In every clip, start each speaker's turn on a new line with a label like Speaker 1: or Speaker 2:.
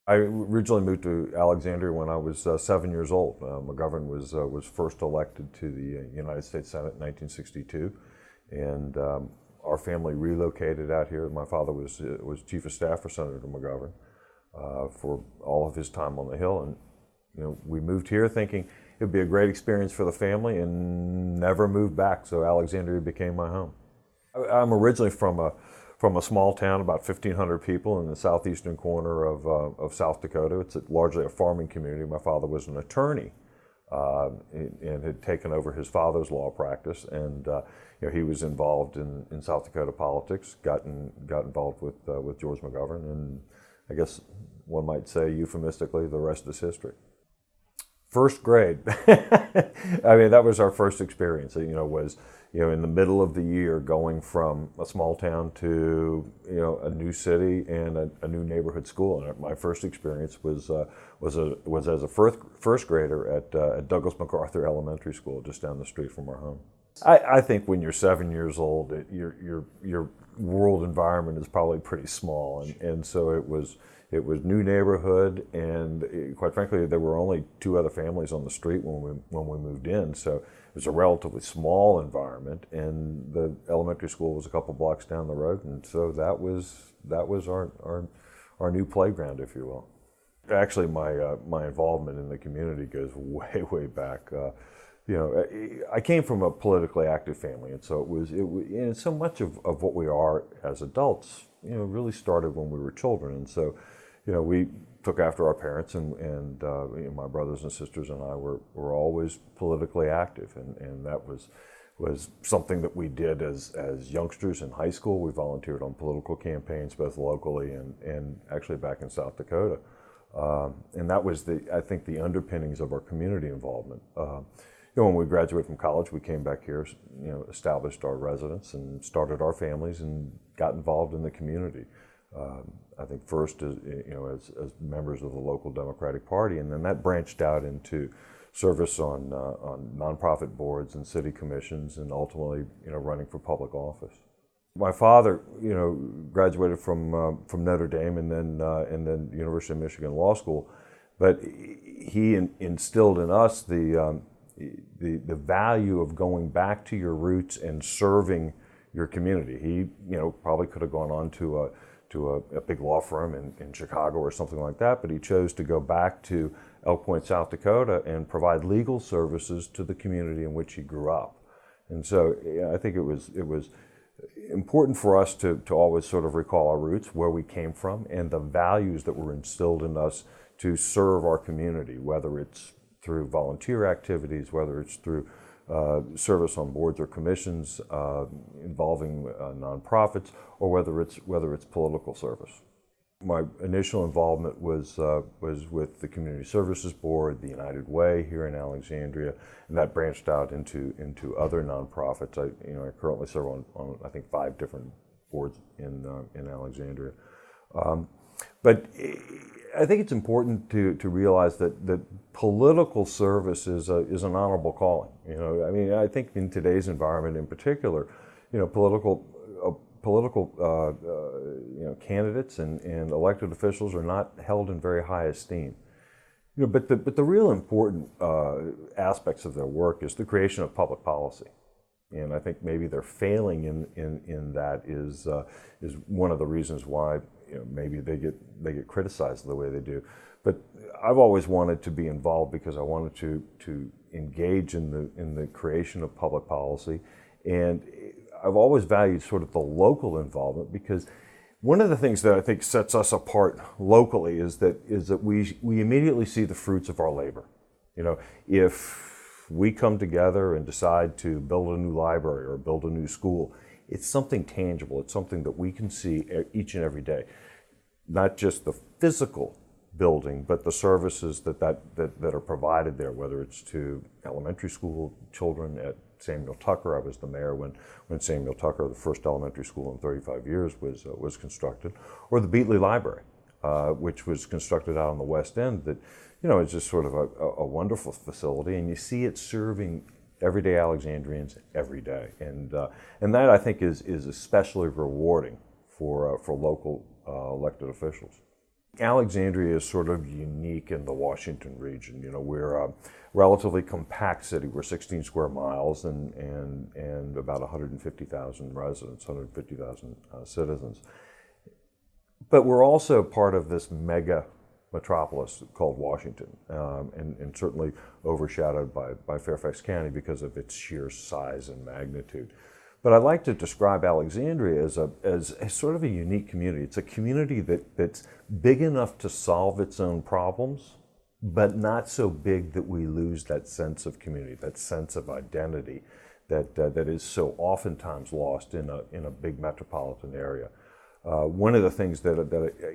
Speaker 1: I originally moved to Alexandria when I was 7 years old. McGovern was first elected to the United States Senate in 1962, and our family relocated out here. My father was chief of staff for Senator McGovern for all of his time on the Hill, and we moved here thinking it would be a great experience for the family, and never moved back. So Alexandria became my home. I'm originally from a small town, about 1,500 people in the southeastern corner of South Dakota. It's largely a farming community. My father was an attorney and had taken over his father's law practice, and he was involved in South Dakota politics. Got involved with George McGovern, and I guess one might say euphemistically, the rest is history. First grade. I mean, that was our first experience. Was in the middle of the year, going from a small town to a new city and a new neighborhood school. And my first experience was as a first grader at Douglas MacArthur Elementary School, just down the street from our home. I think when you're 7 years old, your world environment is probably pretty small, and so it was new neighborhood, and quite frankly, there were only two other families on the street when we moved in, so it was a relatively small environment, and the elementary school was a couple blocks down the road, and so that was our new playground, if you will. Actually, my involvement in the community goes way back. I came from a politically active family, and so and so much of what we are as adults, really started when we were children, and so, we took after our parents, and my brothers and sisters and I were always politically active, and that was something that we did as youngsters in high school. We volunteered on political campaigns, both locally and actually back in South Dakota, and that was I think the underpinnings of our community involvement. When we graduated from college, we came back here, established our residence and started our families and got involved in the community. I think first as members of the local Democratic Party, and then that branched out into service on nonprofit boards and city commissions, and ultimately, running for public office. My father, graduated from Notre Dame and then University of Michigan Law School, but he instilled in us the value of going back to your roots and serving your community. He, probably could have gone on to a big law firm in Chicago or something like that, but he chose to go back to Elk Point, South Dakota, and provide legal services to the community in which he grew up. And so I think it was important for us to always sort of recall our roots, where we came from, and the values that were instilled in us to serve our community, whether it's through volunteer activities, whether it's through service on boards or commissions involving nonprofits, or whether it's political service. My initial involvement was with the Community Services Board, the United Way here in Alexandria, and that branched out into other nonprofits. I currently serve on I think 5 different boards in Alexandria. But I think it's important to realize that political service is an honorable calling. I think in today's environment in particular, political candidates and elected officials are not held in very high esteem. But the real important aspects of their work is the creation of public policy. And I think maybe they're failing in that is one of the reasons why maybe they get criticized the way they do. But I've always wanted to be involved because I wanted to engage in the creation of public policy, and I've always valued sort of the local involvement, because one of the things that I think sets us apart locally is that we immediately see the fruits of our labor. If we come together and decide to build a new library or build a new school, it's something tangible. It's something that we can see each and every day. Not just the physical building, but the services that are provided there, whether it's to elementary school children at Samuel Tucker. I was the mayor when Samuel Tucker, the first elementary school in 35 years, was constructed, or the Beatley Library, which was constructed out on the West End. That is just sort of a wonderful facility, and you see it serving everyday Alexandrians every day, and that I think is especially rewarding for local elected officials. Alexandria is sort of unique in the Washington region. You know, we're a relatively compact city. We're 16 square miles and about 150,000 residents, 150,000 citizens. But we're also part of this mega metropolis called Washington, and certainly overshadowed by Fairfax County because of its sheer size and magnitude. But I like to describe Alexandria as sort of a unique community. It's a community that's big enough to solve its own problems, but not so big that we lose that sense of community, that sense of identity that is so oftentimes lost in a big metropolitan area. One of the things that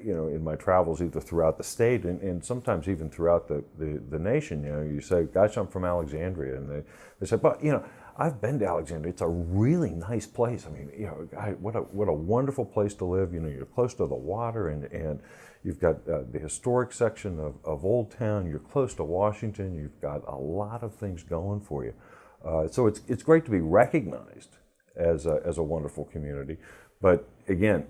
Speaker 1: you know, in my travels, either throughout the state and sometimes even throughout the nation, you know, you say, "Gosh, I'm from Alexandria," and they say, "But you know, I've been to Alexandria. It's a really nice place. I mean, you know, what a wonderful place to live. You know, you're close to the water, and you've got the historic section of Old Town. You're close to Washington. You've got a lot of things going for you. So it's great to be recognized as a wonderful community, but again,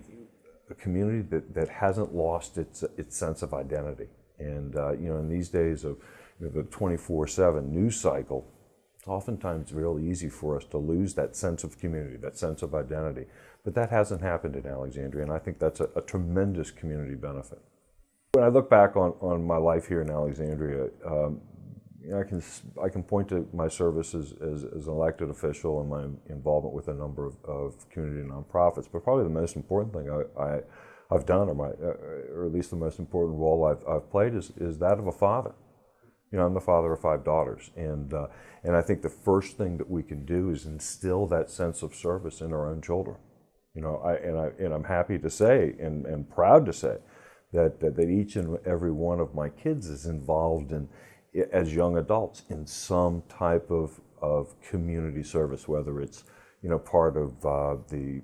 Speaker 1: a community that hasn't lost its sense of identity. And you know, in these days of the 24/7 news cycle, it's oftentimes really easy for us to lose that sense of community, that sense of identity. But that hasn't happened in Alexandria, and I think that's a tremendous community benefit. When I look back on my life here in Alexandria, you know, I can point to my service as an elected official and my involvement with a number of community nonprofits. But probably the most important thing I've done, or at least the most important role I've played, is that of a father. You know, I'm the father of 5 daughters, and I think the first thing that we can do is instill that sense of service in our own children. You know, I'm happy to say and proud to say that each and every one of my kids is involved in, as young adults, in some type of community service, whether it's, you know, part of the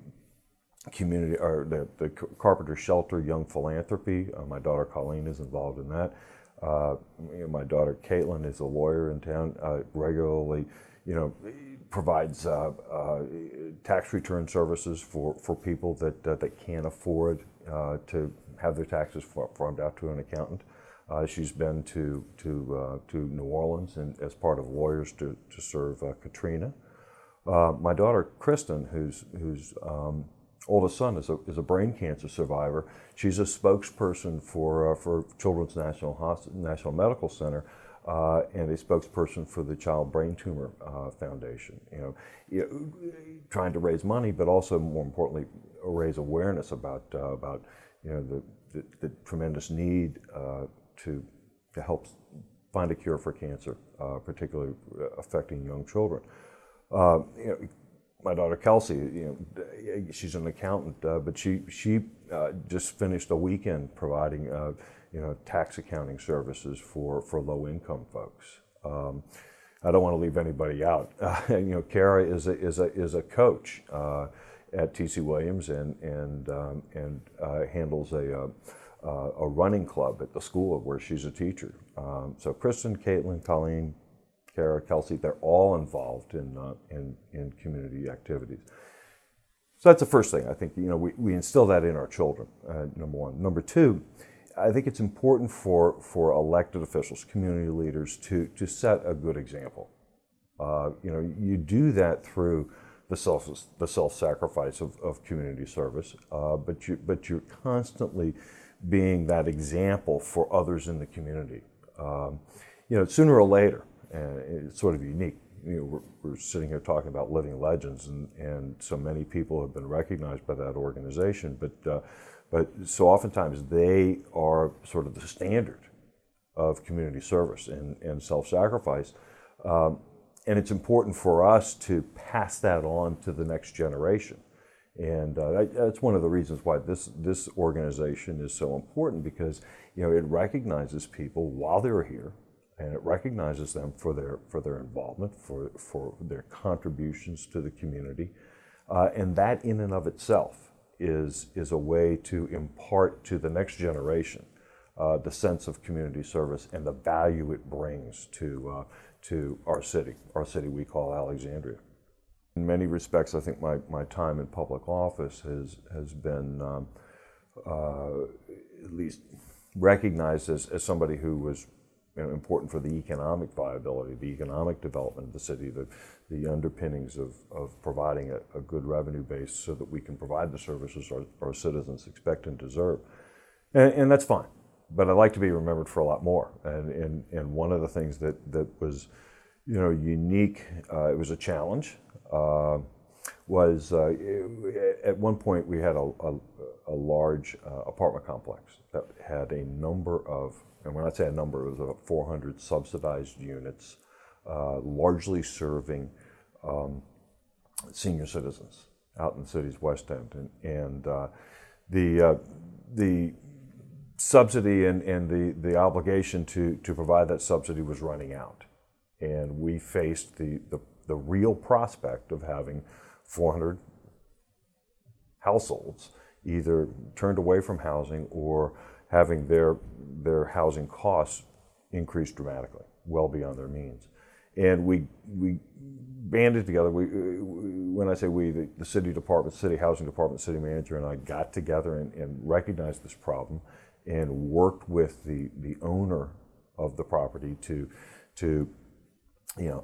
Speaker 1: community or the Carpenter Shelter Young Philanthropy. My daughter Colleen is involved in that. You know, my daughter Caitlin is a lawyer in town, regularly, you know, provides tax return services for people that can't afford to have their taxes farmed out to an accountant. She's been to New Orleans and as part of Lawyers to serve Katrina. My daughter Kristen, whose oldest son is a brain cancer survivor. She's a spokesperson for Children's National Medical Center and a spokesperson for the Child Brain Tumor Foundation. You know, trying to raise money, but also more importantly, raise awareness about you know, the tremendous need to help find a cure for cancer, particularly affecting young children. You know, my daughter Kelsey, you know, she's an accountant, but she just finished a weekend providing you know, tax accounting services for low-income folks. I don't want to leave anybody out. You know, Kerry is a coach at T.C. Williams and handles a running club at the school where she's a teacher. So Kristen, Caitlin, Colleen, Kara, Kelsey, they're all involved in community activities. So that's the first thing. I think, you know, we instill that in our children, number one. Number two, I think it's important for elected officials, community leaders, to set a good example. You know, you do that through the self-sacrifice of community service, but you're constantly being that example for others in the community. You know, sooner or later, and it's sort of unique. You know, we're sitting here talking about living legends, and so many people have been recognized by that organization. But so oftentimes they are sort of the standard of community service and self-sacrifice, and it's important for us to pass that on to the next generation. And that's one of the reasons why this organization is so important, because, you know, it recognizes people while they're here. And it recognizes them for their involvement, for their contributions to the community, and that in and of itself is a way to impart to the next generation the sense of community service and the value it brings to our city we call Alexandria. In many respects, I think my time in public office has been at least recognized as somebody who was important for the economic viability, the economic development of the city, the underpinnings of providing a good revenue base so that we can provide the services our citizens expect and deserve. And that's fine, but I'd like to be remembered for a lot more. And one of the things that was, unique, it was a challenge, was at one point we had a large apartment complex that had a number of, and when I say a number, it was about 400 subsidized units, largely serving senior citizens out in the city's West End. And the subsidy and the obligation to provide that subsidy was running out. And we faced the real prospect of having 400 households either turned away from housing or having their housing costs increase dramatically, well beyond their means. And we banded together. When I say we, the city department, city housing department, city manager, and I got together and recognized this problem and worked with the owner of the property to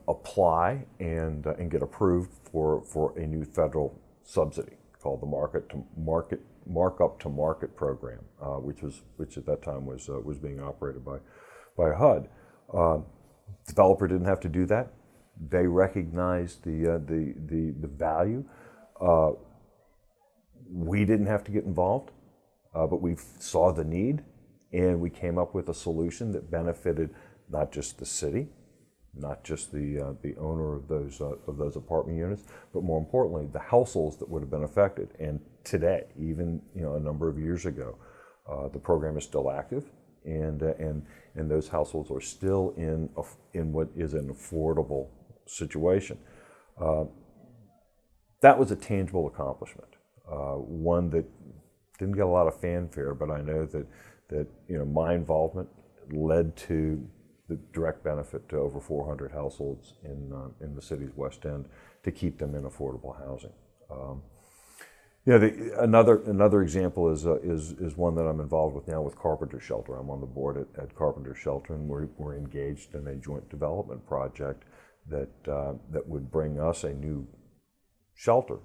Speaker 1: apply and get approved for a new federal subsidy called the markup to market program, which at that time was being operated by HUD. Developer didn't have to do that. They recognized the value. We didn't have to get involved, but we saw the need, and we came up with a solution that benefited not just the city, not just the owner of those apartment units, but more importantly, the households that would have been affected. And today, even a number of years ago, the program is still active, and those households are still in what is an affordable situation. That was a tangible accomplishment, one that didn't get a lot of fanfare, but I know that my involvement led to the direct benefit to over 400 households in the city's West End to keep them in affordable housing. Another example is one that I'm involved with now with Carpenter Shelter. I'm on the board at Carpenter Shelter, and we're engaged in a joint development project that would bring us a new shelter,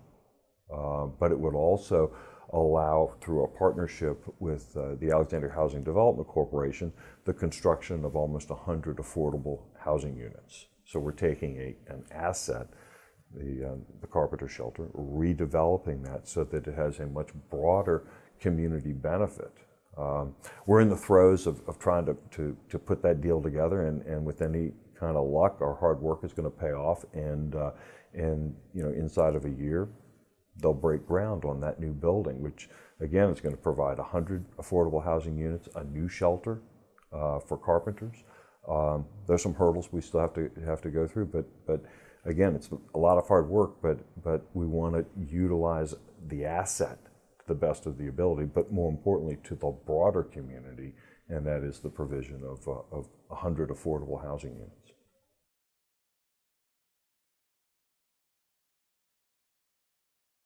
Speaker 1: but it would also allow, through a partnership with the Alexandria Housing Development Corporation, the construction of almost 100 affordable housing units. So we're taking an asset, the Carpenter Shelter, redeveloping that so that it has a much broader community benefit. We're in the throes of trying to put that deal together, and with any kind of luck, our hard work is going to pay off, and inside of a year, they'll break ground on that new building, which again is going to provide 100 affordable housing units, a new shelter for carpenters. There's some hurdles we still have to go through, but again, it's a lot of hard work. But we want to utilize the asset to the best of the ability, but more importantly to the broader community, and that is the provision of 100 affordable housing units.